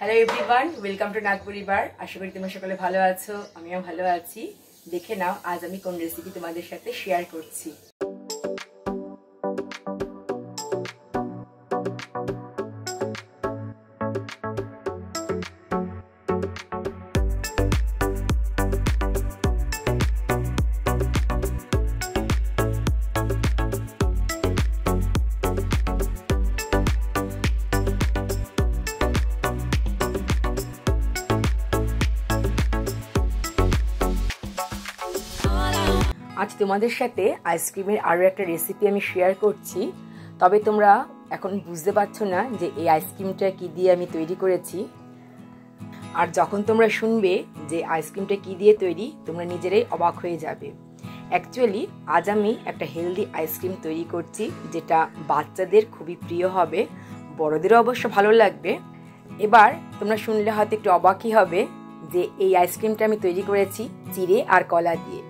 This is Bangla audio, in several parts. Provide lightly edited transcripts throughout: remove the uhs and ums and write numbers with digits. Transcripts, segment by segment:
Hello everyone, welcome to Nagpuri বার। আশা করি তোমরা সকলে ভালো আছো, আমিও ভালো আছি। দেখে নাও আজ আমি কোন রেসিপি তোমাদের সাথে শেয়ার করছি। আজ তোমাদের সাথে আইসক্রিমের আরও একটা রেসিপি আমি শেয়ার করছি। তবে তোমরা এখন বুঝতে পারছো না যে এই আইসক্রিমটা কি দিয়ে আমি তৈরি করেছি। আর যখন তোমরা শুনবে যে আইসক্রিমটা কি দিয়ে তৈরি, তোমরা নিজেরাই অবাক হয়ে যাবে। অ্যাকচুয়ালি আজ আমি একটা হেলদি আইসক্রিম তৈরি করছি, যেটা বাচ্চাদের খুবই প্রিয় হবে, বড়দেরও অবশ্য ভালো লাগবে। এবার তোমরা শুনলে হয়তো একটু অবাকই হবে যে এই আইসক্রিমটা আমি তৈরি করেছি চিড়ে আর কলা দিয়ে।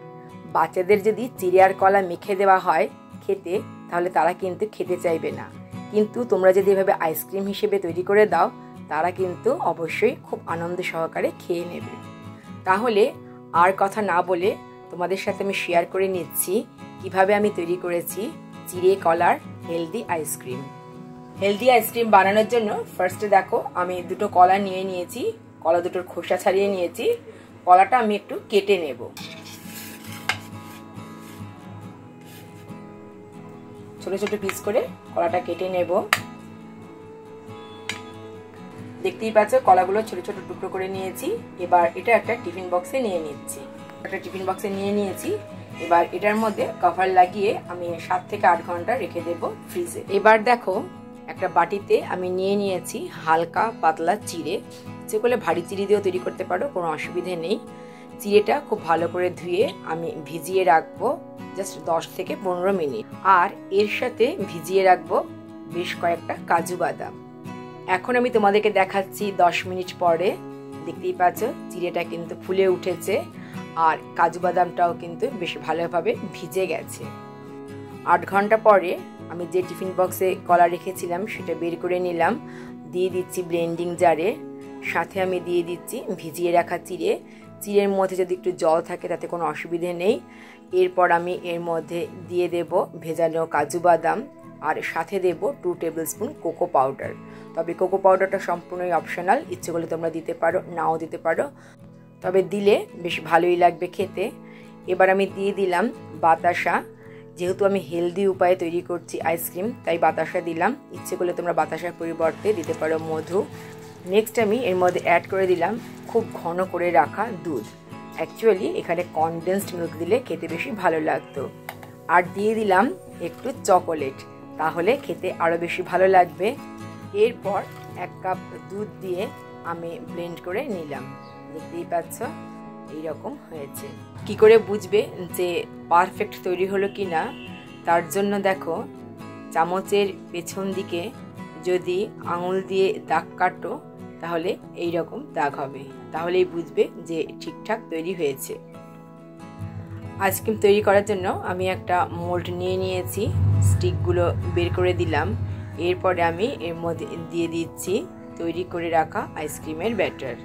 বাচ্চাদের যদি চিড়ে আর কলা মেখে দেওয়া হয় খেতে, তাহলে তারা কিন্তু খেতে চাইবে না। কিন্তু তোমরা যদি এভাবে আইসক্রিম হিসেবে তৈরি করে দাও, তারা কিন্তু অবশ্যই খুব আনন্দ সহকারে খেয়ে নেবে। তাহলে আর কথা না বলে তোমাদের সাথে আমি শেয়ার করে নিচ্ছি কিভাবে আমি তৈরি করেছি চিড়ে কলার হেলদি আইসক্রিম। হেলদি আইসক্রিম বানানোর জন্য ফার্স্টে দেখো আমি দুটো কলা নিয়ে নিয়েছি। কলা দুটোর খোসা ছাড়িয়ে নিয়েছি। কলাটা আমি একটু কেটে নেব। ছোট ছোট পিস করে কলাটা কেটে নেব। দেখতেই পাচ্ছ কলাগুলো ছোট ছোট টুকরো করে নিয়েছি। এবার এটা একটা টিফিন বক্সে নিয়ে নিচ্ছি। একটা টিফিন বক্সে নিয়ে নিয়েছি। এবার এটার মধ্যে কভার লাগিয়ে আমি 7 থেকে 8 ঘন্টা রেখে দেব ফ্রিজে। এবার দেখো একটা বাটিতে আমি নিয়ে নিয়েছি হালকা পাতলা চিড়ে। যেগুলো ভারী চিড়ে দিয়েও তৈরি করতে পারো, কোনো অসুবিধে নেই। চিড়েটা খুব ভালো করে ধুয়ে আমি ভিজিয়ে রাখবো জাস্ট 10 থেকে 15 মিনিট। আর এর সাথে ভিজিয়ে রাখবো বেশ কয়েকটা কাজু বাদাম। এখন আমি তোমাদেরকে দেখাচ্ছি 10 মিনিট পরে। দেখতেই পাচ্ছ চিড়েটা কিন্তু ফুলে উঠেছে আর কাজু বাদামটাও কিন্তু বেশ ভালোভাবে ভিজে গেছে। 8 ঘন্টা পরে আমি যে টিফিন বক্সে কলা রেখেছিলাম সেটা বের করে নিলাম। দিয়ে দিচ্ছি ব্লেন্ডিং জারে। সাথে আমি দিয়ে দিচ্ছি ভিজিয়ে রাখা চিড়ে। চিড়ের মধ্যে যদি একটু জল থাকে তাতে কোনো অসুবিধে নেই। এরপর আমি এর মধ্যে দিয়ে দেব ভেজানো কাজু বাদাম আর সাথে দেব 2 টেবিল স্পুন কোকো পাউডার। তবে কোকো পাউডারটা সম্পূর্ণই অপশনাল, ইচ্ছে করলে তোমরা দিতে পারো, নাও দিতে পারো, তবে দিলে বেশ ভালোই লাগবে খেতে। এবার আমি দিয়ে দিলাম বাতাসা। যেহেতু আমি হেলদি উপায়ে তৈরি করছি আইসক্রিম, তাই বাতাসা দিলাম। ইচ্ছে করলে তোমরা বাতাসার পরিবর্তে দিতে পারো মধু। নেক্সট আমি এর মধ্যে অ্যাড করে দিলাম খুব ঘন করে রাখা দুধ। অ্যাকচুয়ালি এখানে কনডেন্সড মিল্ক দিলে খেতে বেশি ভালো লাগতো। আর দিয়ে দিলাম একটু চকোলেট, তাহলে খেতে আরও বেশি ভালো লাগবে। এরপর 1 কাপ দুধ দিয়ে আমি ব্লেন্ড করে নিলাম। দেখতেই পাচ্ছ এইরকম হয়েছে। কি করে বুঝবে যে পারফেক্ট তৈরি হলো কি না? তার জন্য দেখো চামচের পেছন দিকে যদি আঙুল দিয়ে দাগ কাটো, তাহলে এই রকম দাগ হবে, তাহলেই বুঝবে যে ঠিকঠাক তৈরি হয়েছে। আইসক্রিম তৈরি করার জন্য আমি একটা মোল্ড নিয়ে নিয়েছি। স্টিকগুলো বের করে দিলাম। এরপরে আমি এর মধ্যে দিয়ে দিচ্ছি তৈরি করে রাখা আইসক্রিমের ব্যাটার।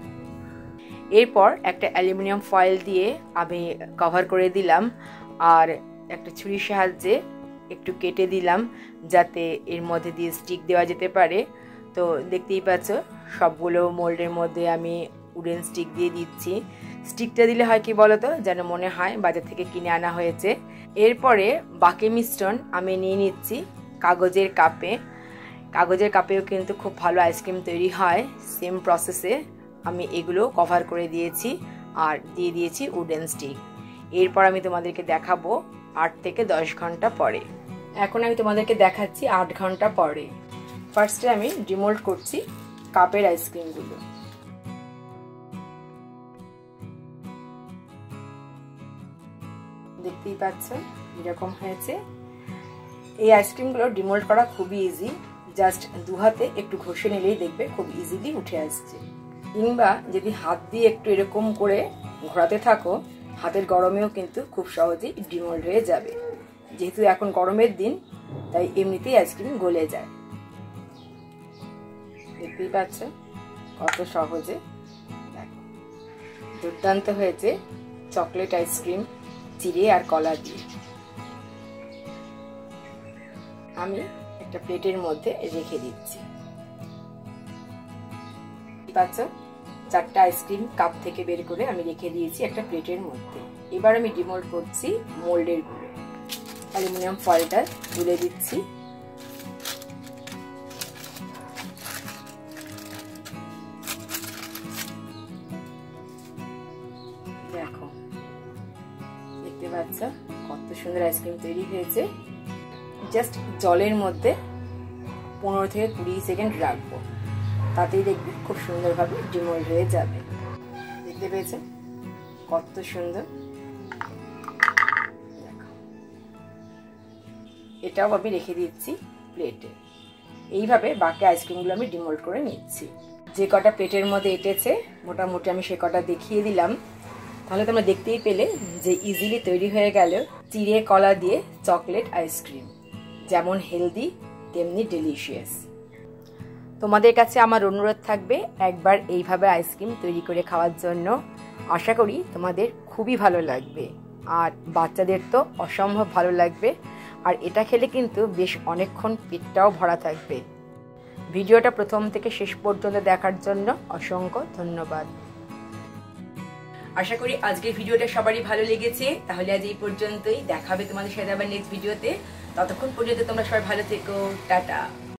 এরপর একটা অ্যালুমিনিয়াম ফয়েল দিয়ে আমি কভার করে দিলাম আর একটা ছুরির সাহায্যে একটু কেটে দিলাম যাতে এর মধ্যে দিয়ে স্টিক দেওয়া যেতে পারে। তো দেখতেই পাচ্ছ সবগুলো মোল্ডের মধ্যে আমি উডেন স্টিক দিয়ে দিচ্ছি। স্টিকটা দিলে হয় কি বলতো, যেন মনে হয় বাজার থেকে কিনে আনা হয়েছে। এরপরে বাকি মিশ্রণ আমি নিয়ে নিচ্ছি কাগজের কাপে। কাগজের কাপেও কিন্তু খুব ভালো আইসক্রিম তৈরি হয়। সেম প্রসেসে আমি এগুলো কভার করে দিয়েছি আর দিয়ে দিয়েছি উডেন স্টিক। এরপর আমি তোমাদেরকে দেখাবো 8 থেকে 10 ঘন্টা পরে। এখন আমি তোমাদেরকে দেখাচ্ছি 8 ঘন্টা পরে। ফার্স্টে আমি ডিমোল্ড করছি কাপের আইসক্রিমগুলো। দেখতেই পাচ্ছ এরকম হয়েছে। এই আইসক্রিমগুলো ডিমোল্ড করা খুবই ইজি। জাস্ট 2 হাতে একটু ঘষে নিলেই দেখবে খুব ইজিলি উঠে আসছে। কিংবা যদি হাত দিয়ে একটু এরকম করে ঘোরাতে থাকো, হাতের গরমেও কিন্তু খুব সহজেই ডিমোল্ড হয়ে যাবে। যেহেতু এখন গরমের দিন, তাই এমনিতেই আইসক্রিম গলে যায়। দেখতেই পাচ্ছ কত সহজে। দেখো দুর্দান্ত হয়েছে চকলেট আইসক্রিম চিড়ে আর কলা দিয়ে। আমি একটা প্লেটের মধ্যে রেখে দিচ্ছি। পাচ্ছ 4টা আইসক্রিম কাপ থেকে বের করে আমি রেখে দিয়েছি একটা প্লেটের মধ্যে। এবার আমি ডিমোল্ড করছি মোল্ডের গুলো। অ্যালুমিনিয়াম ফয়েলটা তুলে দিচ্ছি। দেখো দেখতে পাচ্ছ কত সুন্দর আইসক্রিম তৈরি হয়েছে। জাস্ট জলের মধ্যে 15 থেকে 20 সেকেন্ড রাখবো, তাতেই দেখবে খুব সুন্দরভাবে ডিমোল্ড হয়ে যাবে। দেখতে পেয়েছেন কত সুন্দর। দেখো এটাও আমি রেখে দিচ্ছি প্লেটে। এইভাবে বাকি আইসক্রিমগুলো আমি ডিমোল্ড করে নিচ্ছি। যে কটা প্লেটের মধ্যে এঁটেছে মোটামুটি আমি সে কটা দেখিয়ে দিলাম। তাহলে তোমরা দেখতেই পেলে যে ইজিলি তৈরি হয়ে গেল চিড়ে কলা দিয়ে চকলেট আইসক্রিম, যেমন হেলদি তেমনি ডেলিশিয়াস। তোমাদের কাছে আমার অনুরোধ থাকবে একবার এইভাবে আইসক্রিম তৈরি করে খাওয়ার জন্য। আশা করি তোমাদের খুবই ভালো লাগবে, আর বাচ্চাদের তো অসম্ভব ভালো লাগবে। আর এটা খেলে কিন্তু বেশ অনেকক্ষণ পেটটাও ভরা থাকবে। ভিডিওটা প্রথম থেকে শেষ পর্যন্ত দেখার জন্য অসংখ্য ধন্যবাদ। আশা করি আজকের ভিডিওটা সবারই ভালো লেগেছে। তাহলে আজ এই পর্যন্তই, দেখা হবে তোমাদের সাথে আবার নেক্সট ভিডিওতে। ততক্ষণ পর্যন্ত তোমরা সবাই ভালো থেকো। টাটা।